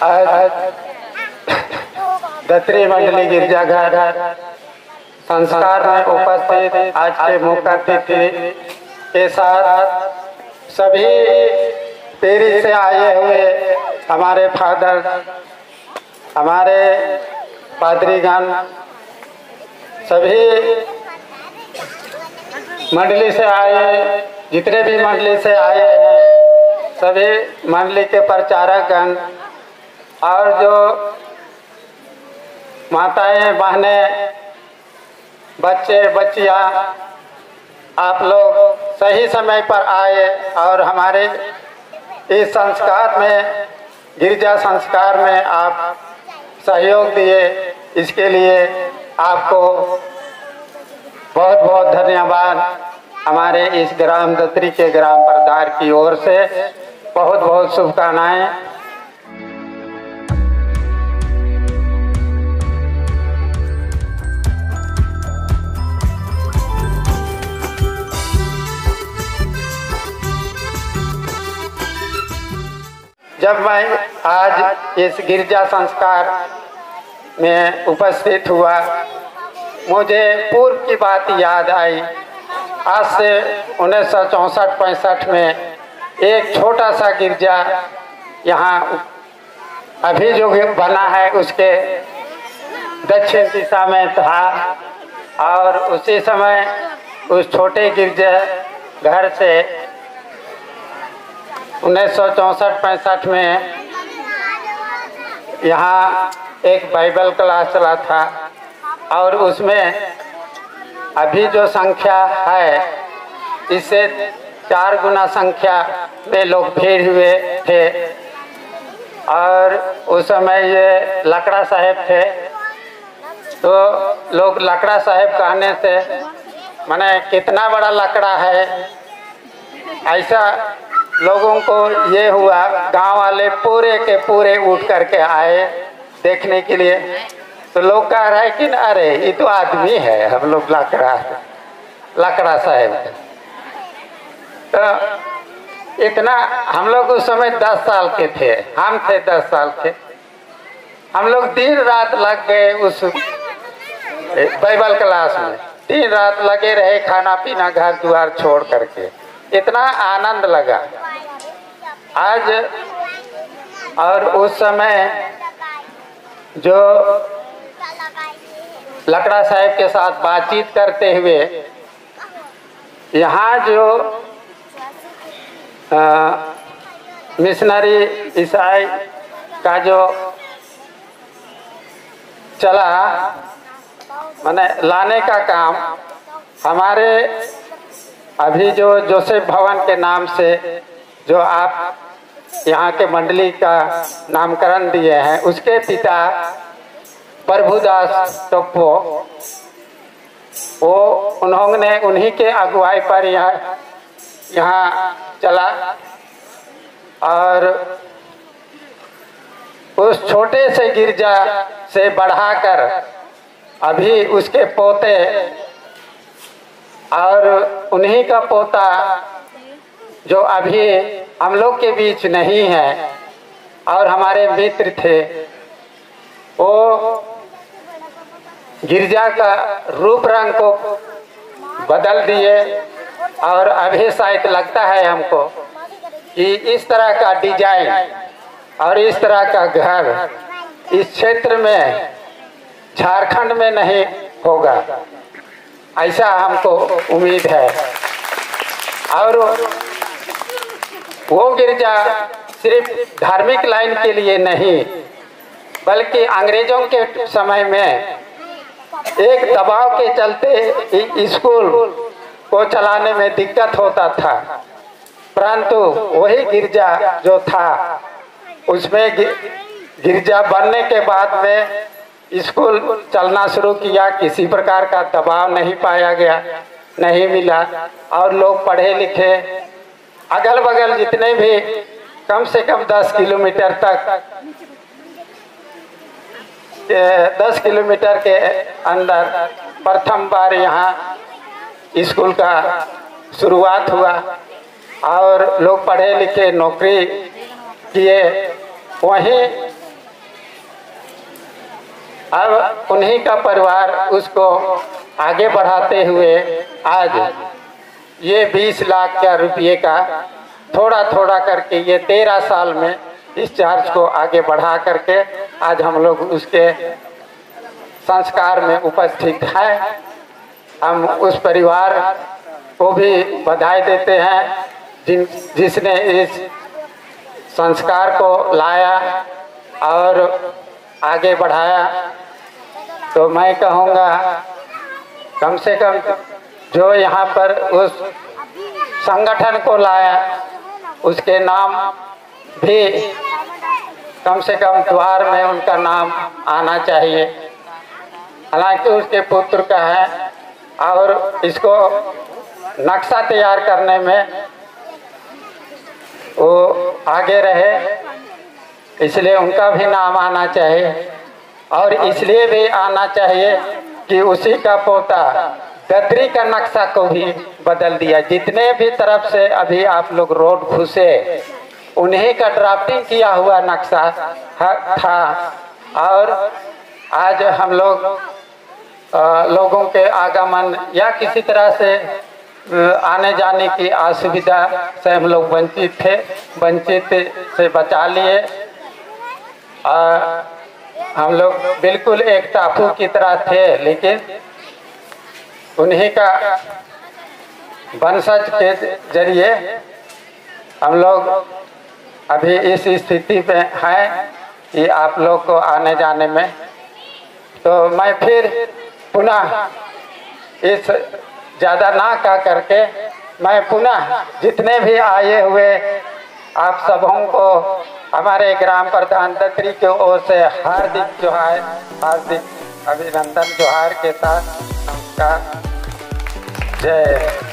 आज दत्री मंडली गिरजाघर संस्कार में उपस्थित आज के मुख्य अतिथि के साथ सभी पेरिस से आए हुए हमारे फादर, हमारे पादरीगण, सभी मंडली से आए, जितने भी मंडली से आए हैं, सभी मंडली के प्रचारकगण और जो माताएं, बहनें, बच्चे, बच्चियां, आप लोग सही समय पर आए और हमारे इस संस्कार में, गिरजा संस्कार में आप सहयोग दिए, इसके लिए आपको बहुत बहुत धन्यवाद। हमारे इस ग्राम दत्री के ग्राम प्रधान की ओर से बहुत बहुत शुभकामनाएं। जब मैं आज इस गिरजा संस्कार में उपस्थित हुआ, मुझे पूर्व की बात याद आई। आज से 1964-65 में एक छोटा सा गिरजा यहाँ अभी जो बना है उसके दक्षिण दिशा में था और उसी समय उस छोटे गिरजा घर से 1964-65 में यहाँ एक बाइबल क्लास चला था और उसमें अभी जो संख्या है इससे 4 गुना संख्या में लोग भीड़ हुए थे। और उस समय ये लकड़ा साहब थे, तो लोग लकड़ा साहब कहने से माने कितना बड़ा लकड़ा है, ऐसा लोगों को ये हुआ। गांव वाले पूरे के पूरे उठ करके आए देखने के लिए, तो लोग कह रहे हैं कि अरे ये तो आदमी है, हम लोग लकड़ा साहब। तो इतना हम लोग उस समय 10 साल के थे, हम थे 10 साल के। हम लोग दिन रात लग गए उस बाइबल क्लास में, दिन रात लगे रहे, खाना पीना घर द्वार छोड़ करके, इतना आनंद लगा आज। और उस समय जो लकड़ा साहब के साथ बातचीत करते हुए यहाँ जो मिशनरी ईसाई का जो चला माने लाने का काम, हमारे अभी जो जोसेफ भवन के नाम से जो आप यहाँ के मंडली का नामकरण दिए हैं, उसके पिता प्रभुदास टोप्पो, वो उन्होंने उन्हीं के अगुवाई पर यहाँ चला। और उस छोटे से गिरजा से बढ़ाकर अभी उसके पोते और उन्हीं का पोता जो अभी हम लोग के बीच नहीं है और हमारे मित्र थे, वो गिरजा का रूप रंग को बदल दिए। और अभी शायद लगता है हमको कि इस तरह का डिजाइन और इस तरह का घर इस क्षेत्र में, झारखंड में नहीं होगा, ऐसा हमको उम्मीद है। और वो गिरजा सिर्फ धार्मिक लाइन के लिए नहीं, बल्कि अंग्रेजों के समय में एक दबाव के चलते स्कूल को चलाने में दिक्कत होता था, परंतु वही गिरजा जो था उसमें गिरजा बनने के बाद में स्कूल चलना शुरू किया। किसी प्रकार का दबाव नहीं पाया गया, नहीं मिला, और लोग पढ़े लिखे अगल बगल जितने भी कम से कम 10 किलोमीटर तक 10 किलोमीटर के अंदर प्रथम बार यहाँ स्कूल का शुरुआत हुआ और लोग पढ़े लिखे नौकरी किए। वहीं अब उन्हीं का परिवार उसको आगे बढ़ाते हुए आज ये 20 लाख का रुपये का थोड़ा थोड़ा करके ये 13 साल में इस चार्ज को आगे बढ़ा करके आज हम लोग उसके संस्कार में उपस्थित हैं। हम उस परिवार को भी बधाई देते हैं जिसने इस संस्कार को लाया और आगे बढ़ाया। तो मैं कहूँगा कम से कम जो यहाँ पर उस संगठन को लाया उसके नाम भी कम से कम द्वार में उनका नाम आना चाहिए। हालांकि उसके पुत्र का है और इसको नक्शा तैयार करने में वो आगे रहे, इसलिए उनका भी नाम आना चाहिए। और इसलिए भी आना चाहिए कि उसी का पोता गदरी का नक्शा को भी बदल दिया। जितने भी तरफ से अभी आप लोग रोड घुसे उन्हीं का ड्राफ्टिंग किया हुआ नक्शा था। और आज हम लोग लोगों के आगमन या किसी तरह से आने जाने की असुविधा से हम लोग वंचित थे, वंचित से बचा लिए। हम लोग बिल्कुल एक टापू की तरह थे, लेकिन उन्हीं का वंशज के जरिए हम लोग अभी इस स्थिति में हैं कि आप लोग को आने जाने में। तो मैं फिर पुनः इस ज़्यादा ना कह करके मैं पुनः जितने भी आए हुए आप सबों को हमारे ग्राम प्रधान दत्री की ओर से हार्दिक जोहार, हार्दिक अभिनंदन जोहार के साथ नमस्कार। जय